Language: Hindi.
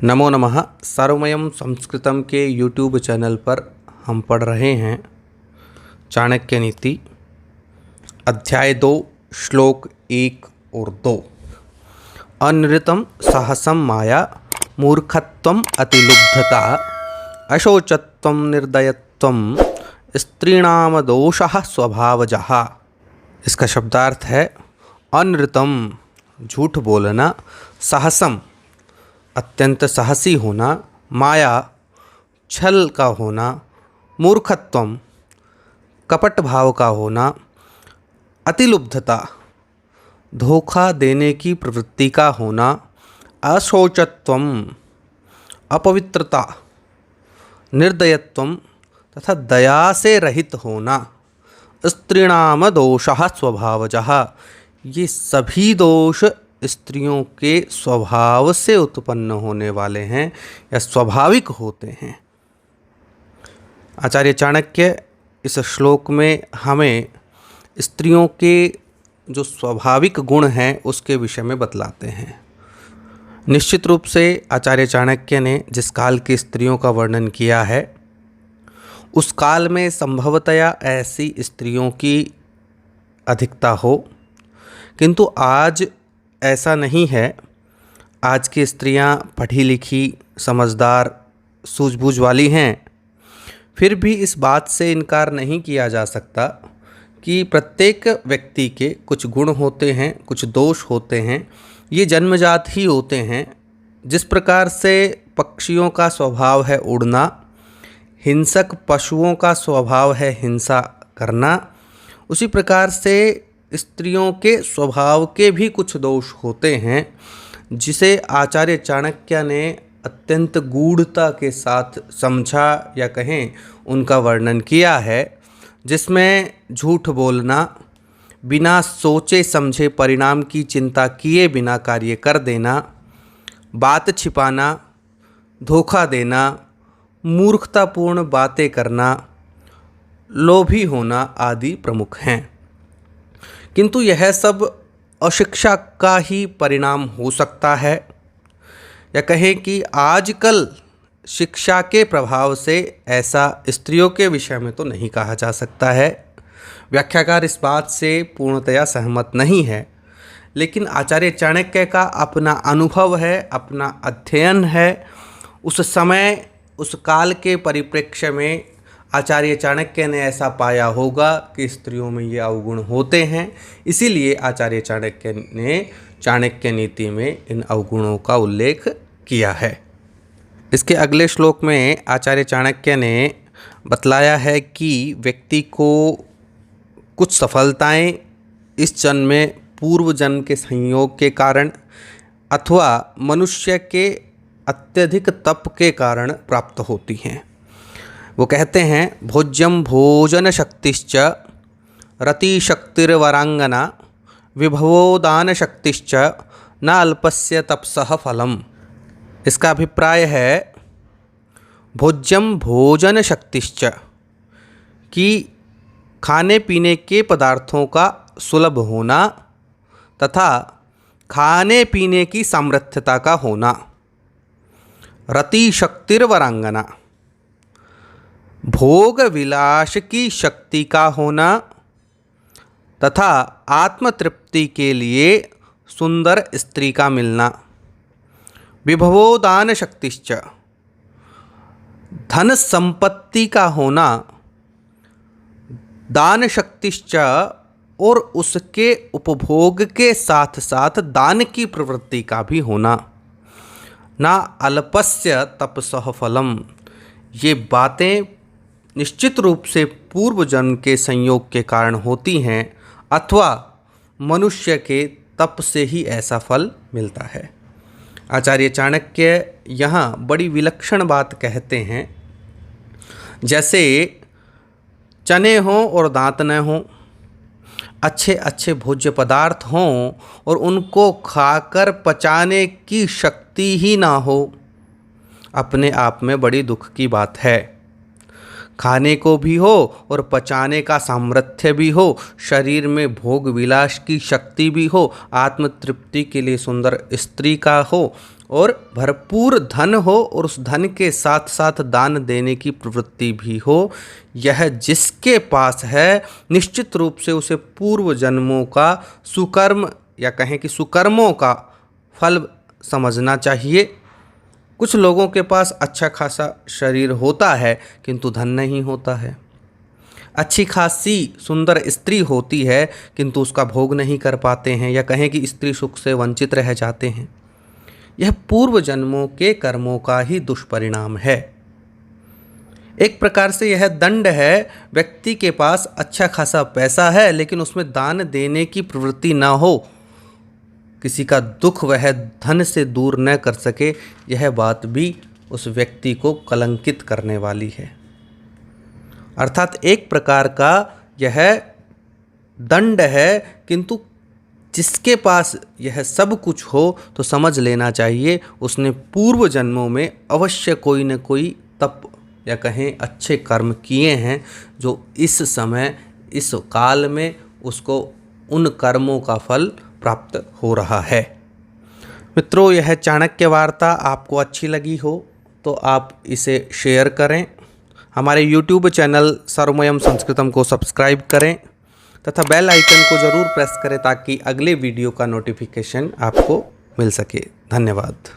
नमो नमः। सर्वमयम संस्कृतम के यूट्यूब चैनल पर हम पढ़ रहे हैं चाणक्य नीति अध्याय 2 श्लोक 1 और 2। अनृतम साहसम माया मूर्खत्वम अतिलुब्धता अशोचत्वम निर्दयत्वम स्त्रीणाम दोषः स्वभावजः। इसका शब्दार्थ है अनृतम झूठ बोलना, साहसम अत्यंत साहसी होना, माया छल का होना, मूर्खत्वम कपट भाव का होना, अतिलुब्धता धोखा देने की प्रवृत्ति का होना, अशोचत्वम अपवित्रता, निर्दयत्वम तथा दया से रहित होना, स्त्रीणाम दोषः स्वभावजः ये सभी दोष स्त्रियों के स्वभाव से उत्पन्न होने वाले हैं या स्वाभाविक होते हैं। आचार्य चाणक्य इस श्लोक में हमें स्त्रियों के जो स्वाभाविक गुण हैं उसके विषय में बतलाते हैं। निश्चित रूप से आचार्य चाणक्य ने जिस काल की स्त्रियों का वर्णन किया है उस काल में संभवतया ऐसी स्त्रियों की अधिकता हो, किंतु आज ऐसा नहीं है। आज की स्त्रियां पढ़ी लिखी, समझदार, सूझबूझ वाली हैं। फिर भी इस बात से इनकार नहीं किया जा सकता कि प्रत्येक व्यक्ति के कुछ गुण होते हैं, कुछ दोष होते हैं, ये जन्मजात ही होते हैं। जिस प्रकार से पक्षियों का स्वभाव है उड़ना, हिंसक पशुओं का स्वभाव है हिंसा करना, उसी प्रकार से स्त्रियों के स्वभाव के भी कुछ दोष होते हैं जिसे आचार्य चाणक्य ने अत्यंत गूढ़ता के साथ समझा या कहें उनका वर्णन किया है, जिसमें झूठ बोलना, बिना सोचे समझे परिणाम की चिंता किए बिना कार्य कर देना, बात छिपाना, धोखा देना, मूर्खतापूर्ण बातें करना, लोभी होना आदि प्रमुख हैं। किंतु यह सब अशिक्षा का ही परिणाम हो सकता है, या कहें कि आजकल शिक्षा के प्रभाव से ऐसा स्त्रियों के विषय में तो नहीं कहा जा सकता है। व्याख्याकार इस बात से पूर्णतया सहमत नहीं है, लेकिन आचार्य चाणक्य का अपना अनुभव है, अपना अध्ययन है। उस समय उस काल के परिप्रेक्ष्य में आचार्य चाणक्य ने ऐसा पाया होगा कि स्त्रियों में ये अवगुण होते हैं, इसीलिए आचार्य चाणक्य ने चाणक्य नीति में इन अवगुणों का उल्लेख किया है। इसके अगले श्लोक में आचार्य चाणक्य ने बतलाया है कि व्यक्ति को कुछ सफलताएं इस जन्म में पूर्व जन्म के संयोग के कारण अथवा मनुष्य के अत्यधिक तप के कारण प्राप्त होती हैं। वो कहते हैं भोज्यम भोजन शक्तिश्च रतिशक्तिर्वरांगना विभवोदान शक्तिश्च न अल्पस्य तपसः फलम। इसका अभिप्राय है भोज्यम भोजन शक्तिश्च कि खाने पीने के पदार्थों का सुलभ होना तथा खाने पीने की सामर्थ्यता का होना, रतिशक्तिर्वरांगना भोग विलास की शक्ति का होना तथा आत्मतृप्ति के लिए सुंदर स्त्री का मिलना, विभवोदान शक्तिश्च धन संपत्ति का होना, दान शक्तिश्च और उसके उपभोग के साथ साथ दान की प्रवृत्ति का भी होना, ना अल्पस्य तपसः फलम। ये बातें निश्चित रूप से पूर्व जन्म के संयोग के कारण होती हैं अथवा मनुष्य के तप से ही ऐसा फल मिलता है। आचार्य चाणक्य यहाँ बड़ी विलक्षण बात कहते हैं, जैसे चने हों और दांत न हों, अच्छे अच्छे भोज्य पदार्थ हों और उनको खाकर पचाने की शक्ति ही ना हो, अपने आप में बड़ी दुख की बात है। खाने को भी हो और पचाने का सामर्थ्य भी हो, शरीर में भोग विलास की शक्ति भी हो, आत्मतृप्ति के लिए सुंदर स्त्री का हो और भरपूर धन हो और उस धन के साथ साथ दान देने की प्रवृत्ति भी हो, यह जिसके पास है निश्चित रूप से उसे पूर्व जन्मों का सुकर्म या कहें कि सुकर्मों का फल समझना चाहिए। कुछ लोगों के पास अच्छा खासा शरीर होता है किंतु धन नहीं होता है, अच्छी खासी सुंदर स्त्री होती है किंतु उसका भोग नहीं कर पाते हैं, या कहें कि स्त्री सुख से वंचित रह जाते हैं। यह पूर्व जन्मों के कर्मों का ही दुष्परिणाम है। एक प्रकार से यह दंड है, व्यक्ति के पास अच्छा खासा पैसा है लेकिन उसमें दान देने की प्रवृत्ति ना हो, किसी का दुख वह धन से दूर न कर सके, यह बात भी उस व्यक्ति को कलंकित करने वाली है। अर्थात एक प्रकार का यह दंड है, किंतु जिसके पास यह सब कुछ हो तो समझ लेना चाहिए उसने पूर्व जन्मों में अवश्य कोई न कोई तप या कहें अच्छे कर्म किए हैं, जो इस समय इस काल में उसको उन कर्मों का फल प्राप्त हो रहा है। मित्रों, यह चाणक्य वार्ता आपको अच्छी लगी हो तो आप इसे शेयर करें, हमारे YouTube चैनल सर्वमयम संस्कृतम को सब्सक्राइब करें तथा बेल आइकन को ज़रूर प्रेस करें ताकि अगले वीडियो का नोटिफिकेशन आपको मिल सके। धन्यवाद।